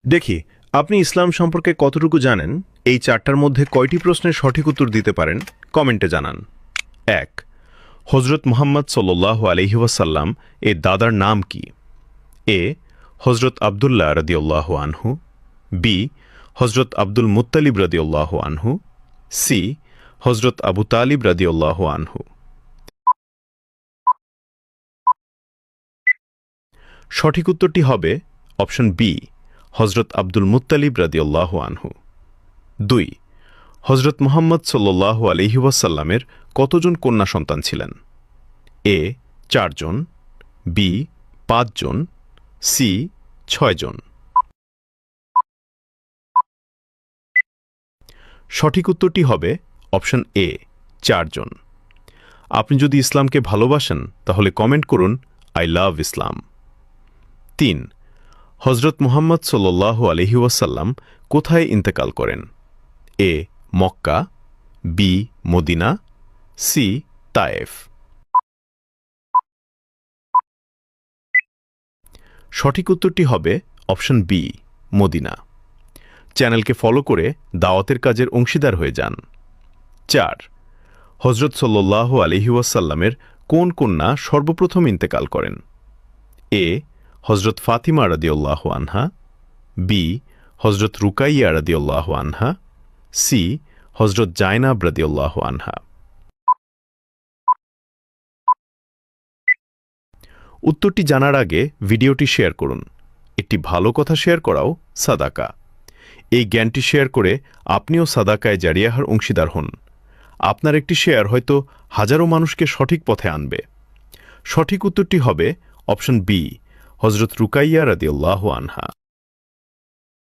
দেখি আপনি ইসলাম সম্পর্কে কতটুকু জানেন। এই চারটার মধ্যে কয়টি প্রশ্নের সঠিক উত্তর দিতে পারেন কমেন্টে জানান। ১. হজরত মুহাম্মদ সাল্লাল্লাহু আলাইহি ওয়াসাল্লাম এর দাদার নাম কি? এ. হজরত আবদুল্লাহ রাদিয়াল্লাহু আনহু, বি. হজরত আব্দুল মুত্তালিব রাদিয়াল্লাহু আনহু, সি. হজরত আবু তালিব রাদিয়াল্লাহু আনহু। সঠিক উত্তরটি হবে অপশন বি, হজরত আব্দুল মুত্তালিব রাদিয়াল্লাহু আনহু। ২. হজরত মুহাম্মদ সাল্লাল্লাহু আলাইহি ওয়াসাল্লামের কতজন কন্যা সন্তান ছিলেন? এ. ৪ জন, বি. ৫ জন, সি. ৬ জন। সঠিক উত্তরটি হবে অপশন এ, ৪ জন। আপনি যদি ইসলামকে ভালোবাসেন তাহলে কমেন্ট করুন আই লাভ ইসলাম। ৩. হজরত মুহাম্মদ সাল্লাল্লাহু আলাইহি ওয়াসাল্লাম কোথায় ইন্তেকাল করেন? A. Mecca, B. Medina, C. Taif. সঠিক উত্তরটি হবে অপশন বি, মদিনা। চ্যানেলকে ফলো করে দাওয়াতের কাজের অংশীদার হয়ে যান। ৪. হজরত সাল্লাল্লাহু আলাইহি ওয়াসাল্লামের কোন কন্যা সর্বপ্রথম ইন্তেকাল করেন? এ. হজরত ফাতিমা রাদিয়াল্লাহু আনহা, বি. হজরত রুকাইয়া রাদিয়াল্লাহু আনহা, সি. হজরত জায়নাব রাদিয়াল্লাহু আনহা। উত্তরটি জানার আগে ভিডিওটি শেয়ার করুন। একটি ভালো কথা শেয়ার করাও সাদাকা। এই জ্ঞানটি শেয়ার করে আপনিও সাদাকায় জারিয়াহার অংশীদার হন। আপনার একটি শেয়ার হয়তো হাজারো মানুষকে সঠিক পথে আনবে। সঠিক উত্তরটি হবে অপশন বি, হজরত রুকাইয়া রাদিয়াল্লাহু আনহা।